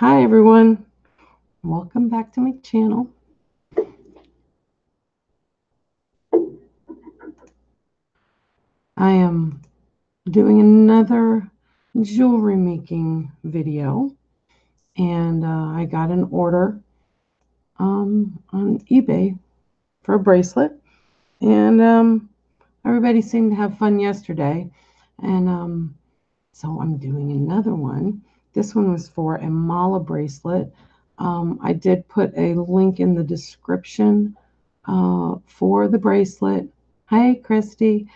Hi everyone, welcome back to my channel. I am doing another jewelry making video, and I got an order on eBay for a bracelet, and everybody seemed to have fun yesterday, and so I'm doing another one. This one was for a mala bracelet. I did put a link in the description for the bracelet. Hi, Christy.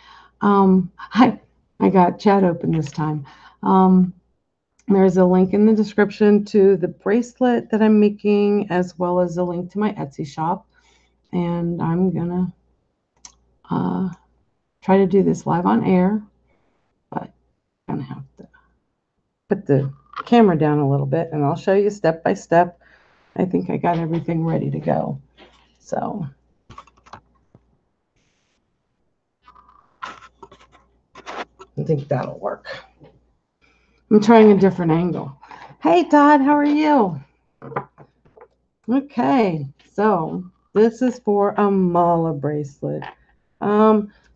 Hi, I got chat open this time. There's a link in the description to the bracelet that I'm making, as well as a link to my Etsy shop. And I'm gonna try to do this live on air, but I'm gonna have to put the camera down a little bit, and I'll show you step by step. I think I got everything ready to go. So I think that'll work. I'm trying a different angle. Hey Todd, how are you? Okay, so this is for a mala bracelet.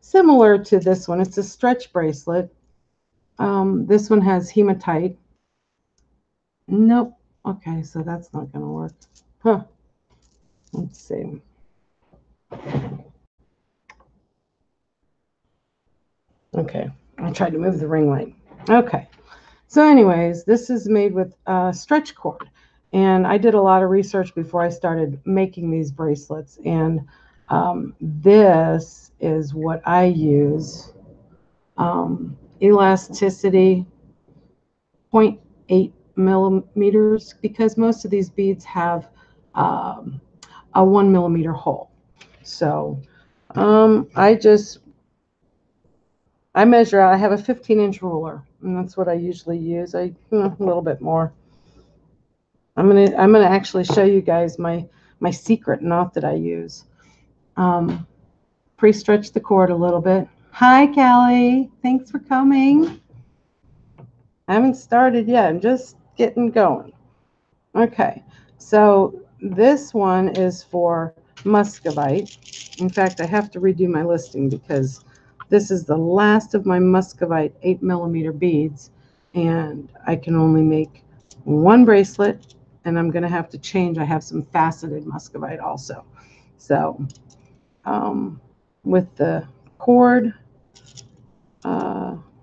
Similar to this one, it's a stretch bracelet. This one has hematite. Nope. Okay, so that's not going to work. Huh. Let's see. Okay, I tried to move the ring light. Okay, so anyways, this is made with stretch cord. And I did a lot of research before I started making these bracelets. And this is what I use. Elasticity 0.8 millimeters, because most of these beads have a 1 millimeter hole. So I measure out. I have a 15-inch ruler, and that's what I usually use. A little bit more. I'm gonna actually show you guys my secret knot that I use. Pre-stretch the cord a little bit. Hi, Kelly. Thanks for coming. I haven't started yet. I'm just getting going. Okay, so this one is for muscovite. In fact, I have to redo my listing because this is the last of my muscovite 8 millimeter beads, and I can only make one bracelet, and I'm going to have to change. I have some faceted muscovite also. So with the cord,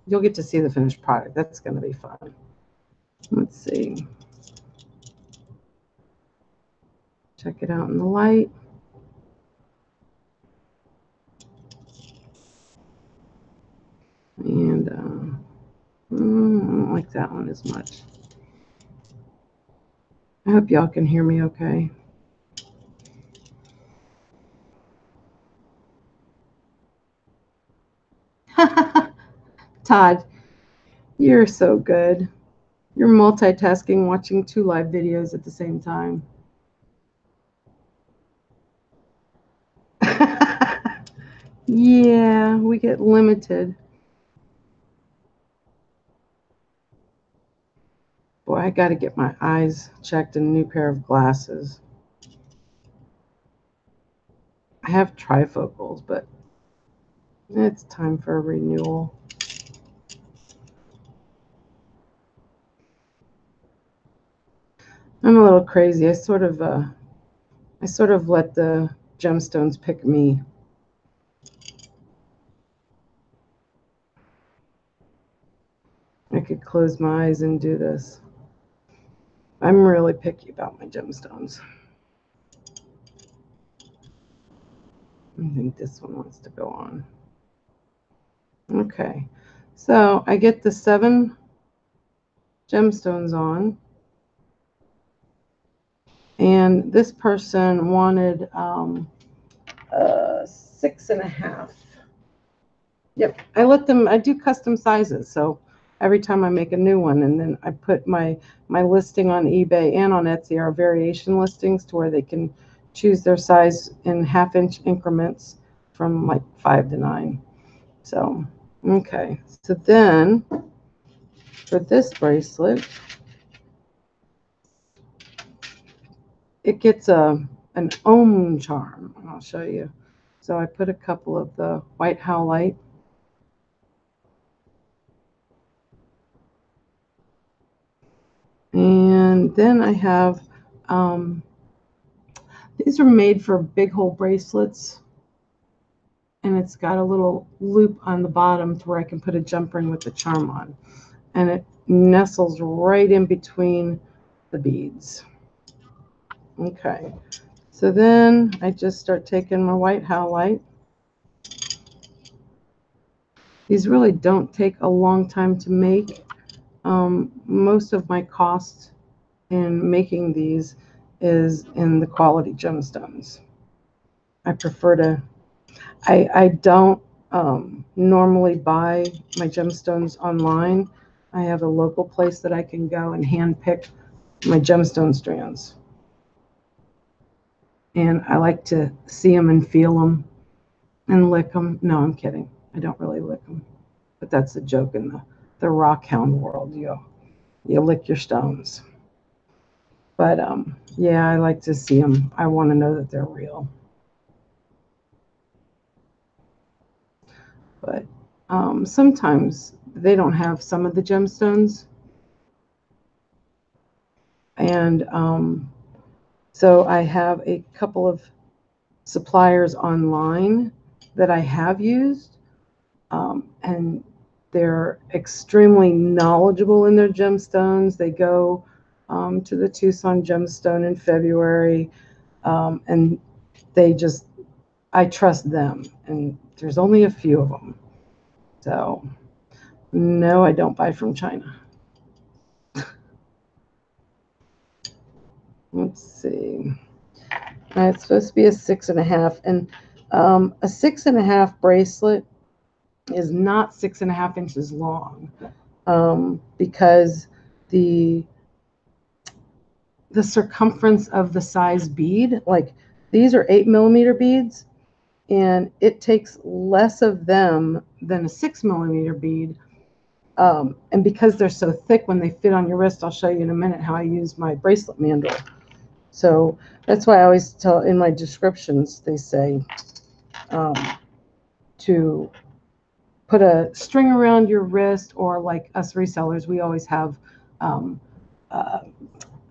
you'll get to see the finished product. That's going to be fun. Let's see. Check it out in the light. And I don't like that one as much. I hope y'all can hear me okay. Todd, you're so good. You're multitasking, watching 2 live videos at the same time. Yeah, we get limited. Boy, I got to get my eyes checked and a new pair of glasses. I have trifocals, but it's time for a renewal. I'm a little crazy. I sort of let the gemstones pick me. I could close my eyes and do this. I'm really picky about my gemstones. I think this one wants to go on. Okay, so I get the 7 gemstones on, and this person wanted 6.5. Yep, I do custom sizes, so every time I make a new one, and then I put my listing on eBay and on Etsy are variation listings to where they can choose their size in 1/2-inch increments from like 5 to 9. So, okay, so then for this bracelet, it gets an ohm charm. I'll show you. So I put a couple of the white howlite. And then I have, these are made for big hole bracelets. And it's got a little loop on the bottom to where I can put a jump ring with the charm on. And it nestles right in between the beads. Okay, so then I just start taking my white howlite. These really don't take a long time to make. Most of my cost in making these is in the quality gemstones. I prefer to, I don't normally buy my gemstones online. I have a local place that I can go and hand pick my gemstone strands. And I like to see them and feel them and lick them. No, I'm kidding. I don't really lick them. But that's a joke in the rock hound world. You lick your stones. But yeah, I like to see them. I want to know that they're real. But sometimes they don't have some of the gemstones. And so I have a couple of suppliers online that I have used. And they're extremely knowledgeable in their gemstones. They go to the Tucson gemstone in February, and I trust them. And there's only a few of them. So, no, I don't buy from China. Let's see. It's supposed to be a 6.5, and a 6.5 bracelet is not 6.5 inches long, because the circumference of the size bead, like these are 8mm beads, and it takes less of them than a 6mm bead. And because they're so thick when they fit on your wrist, I'll show you in a minute how I use my bracelet mandrel. So that's why I always tell in my descriptions, they say to put a string around your wrist, or like us resellers, we always have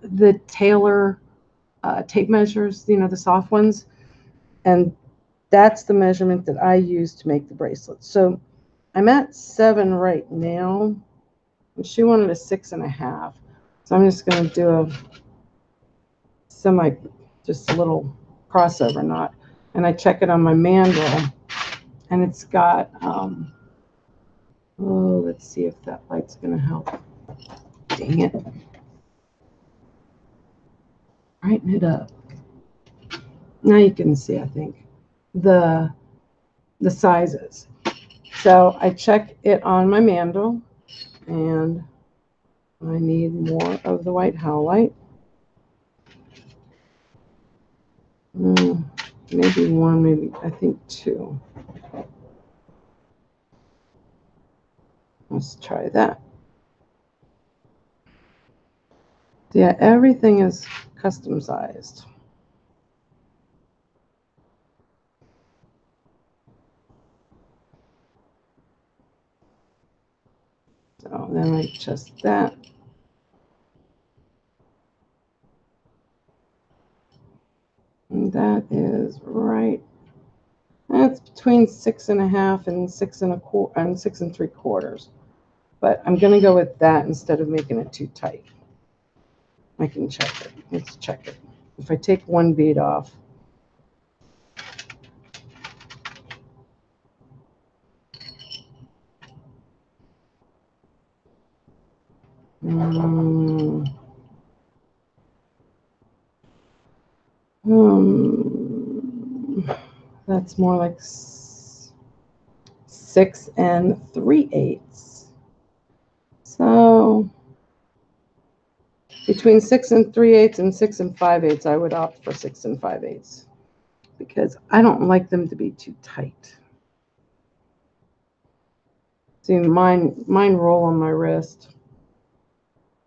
the Taylor tape measures, the soft ones. And that's the measurement that I use to make the bracelet. So I'm at 7 right now, and she wanted a 6.5. So I'm just going to do a just a little crossover knot. And I check it on my mandrel, and it's got, let's see if that light's going to help. Dang it. Brighten it up. Now you can see, I think, the sizes. So I check it on my mandrel, and I need more of the white howlite. Maybe one, maybe, I think 2. Let's try that. Yeah, everything is custom sized. So then I adjust that. And that is right. That's between 6.5 and 6.25 and 6 3/4. But I'm going to go with that instead of making it too tight. I can check it. Let's check it. If I take one bead off, that's more like 6 3/8. So between 6 3/8 and 6 5/8, I would opt for 6 5/8 because I don't like them to be too tight. See, mine roll on my wrist.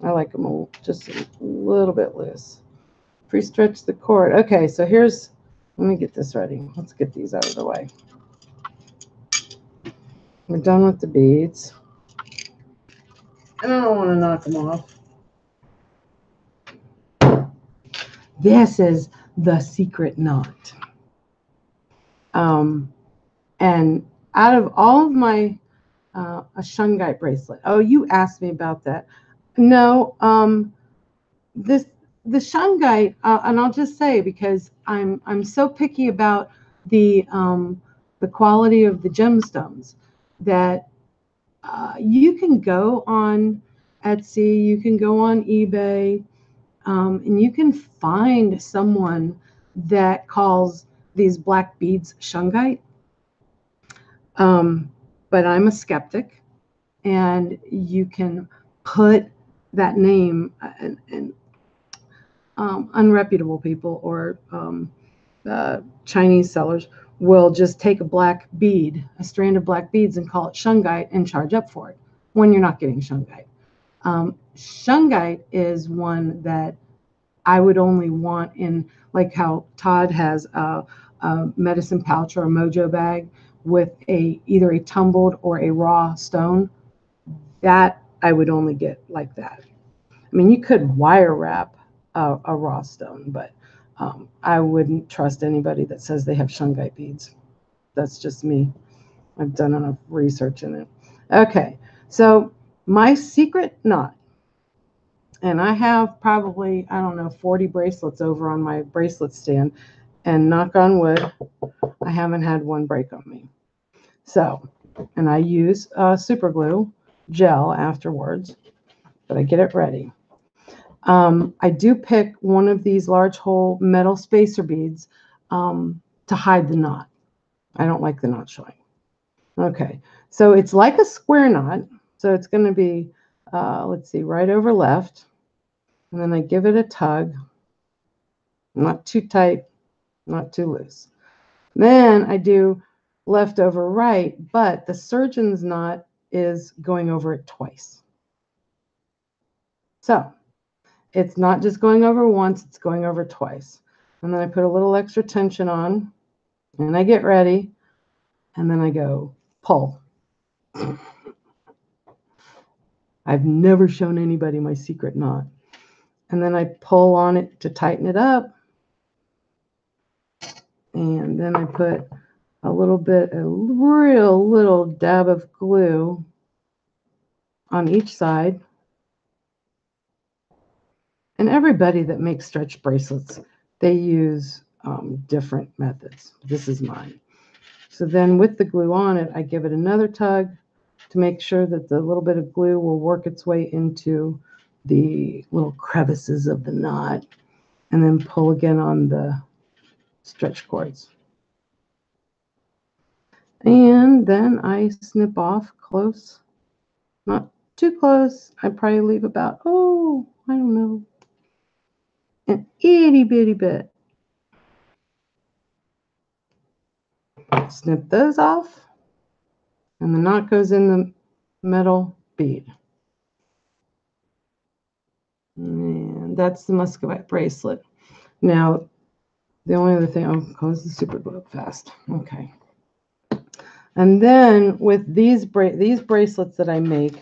I like them just a little bit loose. Pre-stretch the cord. Okay, so here's, let me get this ready. Let's get these out of the way. We're done with the beads. And I don't want to knock them off. This is the secret knot. And out of all of my a shungite bracelet. Oh, you asked me about that. No, the shungite, and I'll just say, because I'm so picky about the quality of the gemstones, that you can go on Etsy, you can go on eBay, and you can find someone that calls these black beads shungite. But I'm a skeptic, and you can put that name, and unreputable people or Chinese sellers will just take a black bead, a strand of black beads, and call it shungite and charge up for it when you're not getting shungite. Shungite is one that I would only want in, like how Todd has a medicine pouch or a mojo bag with either a tumbled or a raw stone. That I would only get like that. I mean, you could wire wrap a raw stone, but I wouldn't trust anybody that says they have shungite beads. That's just me. I've done enough research in it. Okay, so my secret knot, and I have probably, I don't know, 40 bracelets over on my bracelet stand, and knock on wood, I haven't had one break on me. So, and I use super glue gel afterwards, but I get it ready. I do pick one of these large hole metal spacer beads to hide the knot. I don't like the knot showing. Okay, so it's like a square knot. So it's going to be, let's see, right over left. And then I give it a tug. Not too tight, not too loose. Then I do left over right, but the surgeon's knot is going over it twice. So it's not just going over once, it's going over twice. And then I put a little extra tension on, and I get ready, and then I go pull. I've never shown anybody my secret knot. And then I pull on it to tighten it up. And then I put a real little dab of glue on each side. And everybody that makes stretch bracelets, they use different methods. This is mine. So then with the glue on it, I give it another tug to make sure that the little bit of glue will work its way into the little crevices of the knot, and then pull again on the stretch cords. And then I snip off close, not too close. I probably leave about, oh, I don't know, an itty bitty bit. Snip those off, and the knot goes in the metal bead. And that's the muscovite bracelet. Now, the only other thing, I'll close the super glue up fast. Okay. And then with these bracelets that I make,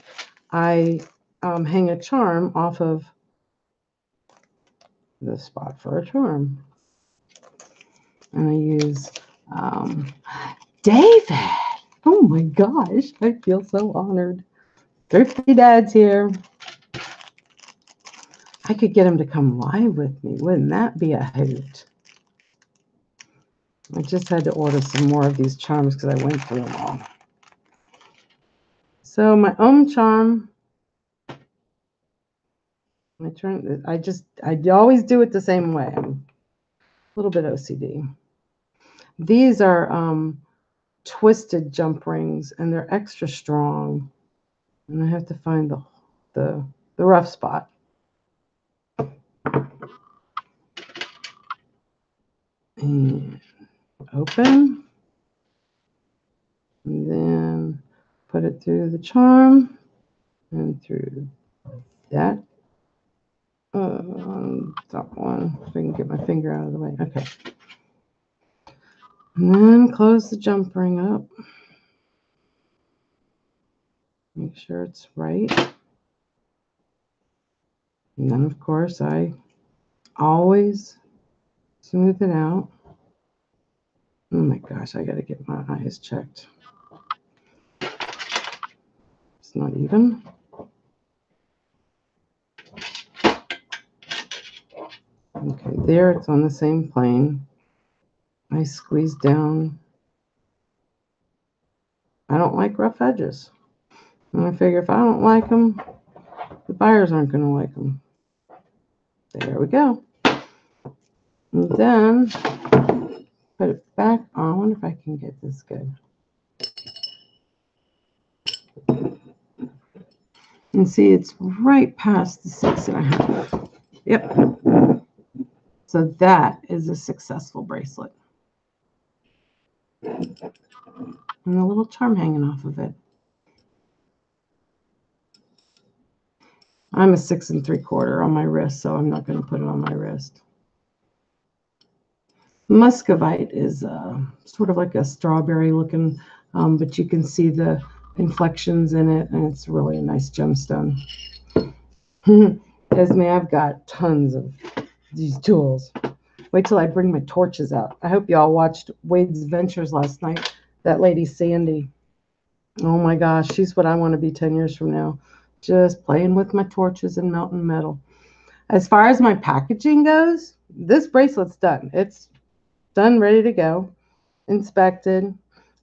I hang a charm off of the spot for a charm. And I use David. Oh my gosh, I feel so honored. Thrifty Dad's here. I could get him to come live with me. Wouldn't that be a hoot? I just had to order some more of these charms because I went through them all. So my charm, I always do it the same way. I'm a little bit OCD. These are twisted jump rings, and they're extra strong. And I have to find the rough spot. And open. And then put it through the charm and through that Top one, if I can get my finger out of the way. Okay. And then close the jump ring up. Make sure it's right. And then, of course, I always smooth it out. Oh my gosh, I got to get my eyes checked. It's not even. Okay, there it's on the same plane. I squeeze down. I don't like rough edges. And I figure if I don't like them, the buyers aren't going to like them. There we go. And then put it back on. I wonder if I can get this good. And see, it's right past the 6.5. Yep. So that is a successful bracelet. And a little charm hanging off of it. I'm a 6 3/4 on my wrist, so I'm not going to put it on my wrist. Muscovite is sort of like a strawberry looking, but you can see the inflections in it, and it's really a nice gemstone. Esme, I've got tons of these jewels. Wait till I bring my torches out. I hope y'all watched Wade's Ventures last night. That lady Sandy. Oh my gosh, she's what I want to be 10 years from now. Just playing with my torches and melting metal. As far as my packaging goes, this bracelet's done. It's done, ready to go, inspected,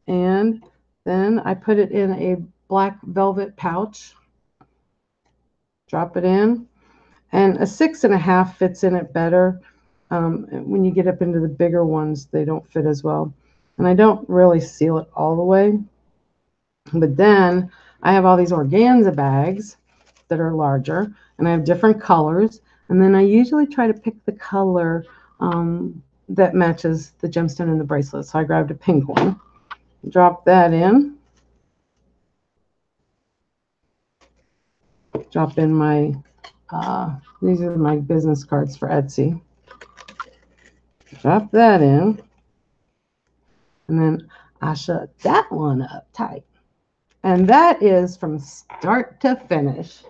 and then I put it in a black velvet pouch. Drop it in, and a 6.5 fits in it better. When you get up into the bigger ones, they don't fit as well. And I don't really seal it all the way. But then I have all these organza bags that are larger, and I have different colors. And then I usually try to pick the color that matches the gemstone in the bracelet. So I grabbed a pink one, drop that in, drop in my, these are my business cards for Etsy. Drop that in, and then I shut that one up tight. And that is from start to finish.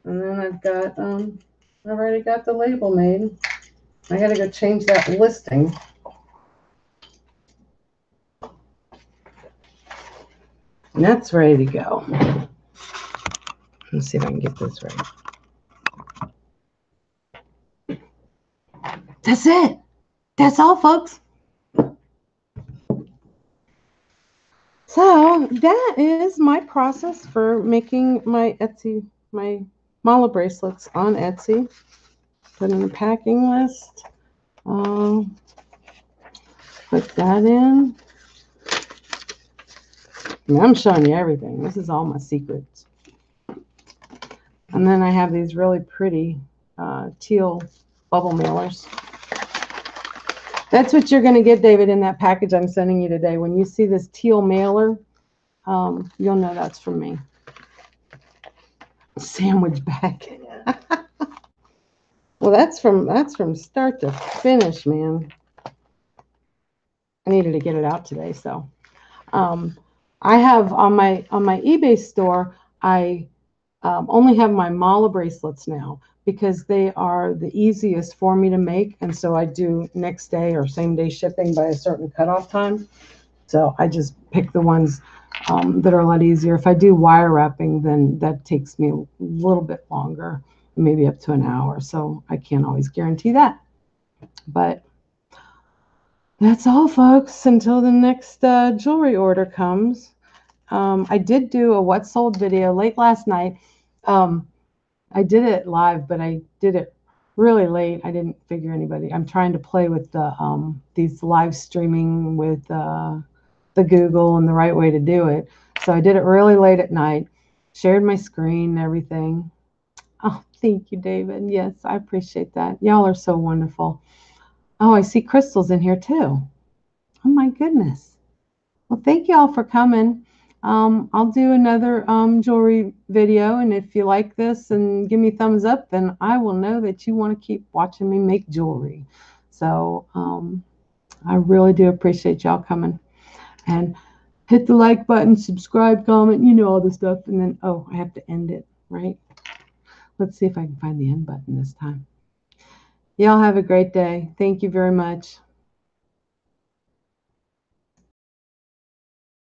And then I've got, I've already got the label made. I got to go change that listing. And that's ready to go. Let's see if I can get this right. That's it. That's all, folks. So that is my process for making my Etsy, my mala bracelets on Etsy. Put in a packing list. Put that in. And I'm showing you everything. This is all my secrets. And then I have these really pretty teal bubble mailers. That's what you're going to get, David, in that package I'm sending you today. When you see this teal mailer, you'll know that's from me. Sandwich bag. Well, that's from start to finish, man. I needed to get it out today, so I have on my eBay store, I only have my mala bracelets now because they are the easiest for me to make, and so I do next day or same day shipping by a certain cutoff time. So I just pick the ones that are a lot easier. If I do wire wrapping, then that takes me a little bit longer, maybe up to an hour. So I can't always guarantee that. But that's all, folks, until the next jewelry order comes. I did do a what sold video late last night. I did it live, but I did it really late. I didn't figure anybody. I'm trying to play with the these live streaming with the Google and the right way to do it. So I did it really late at night, shared my screen and everything. Oh, thank you, David. Yes, I appreciate that. Y'all are so wonderful. Oh, I see crystals in here too. Oh my goodness. Well, thank you all for coming. I'll do another jewelry video, and if you like this and give me thumbs up, then I will know that you want to keep watching me make jewelry. So I really do appreciate y'all coming. And hit the like button, subscribe, comment, you know all the stuff. And then, oh, I have to end it, right? Let's see if I can find the end button this time. Y'all have a great day. Thank you very much.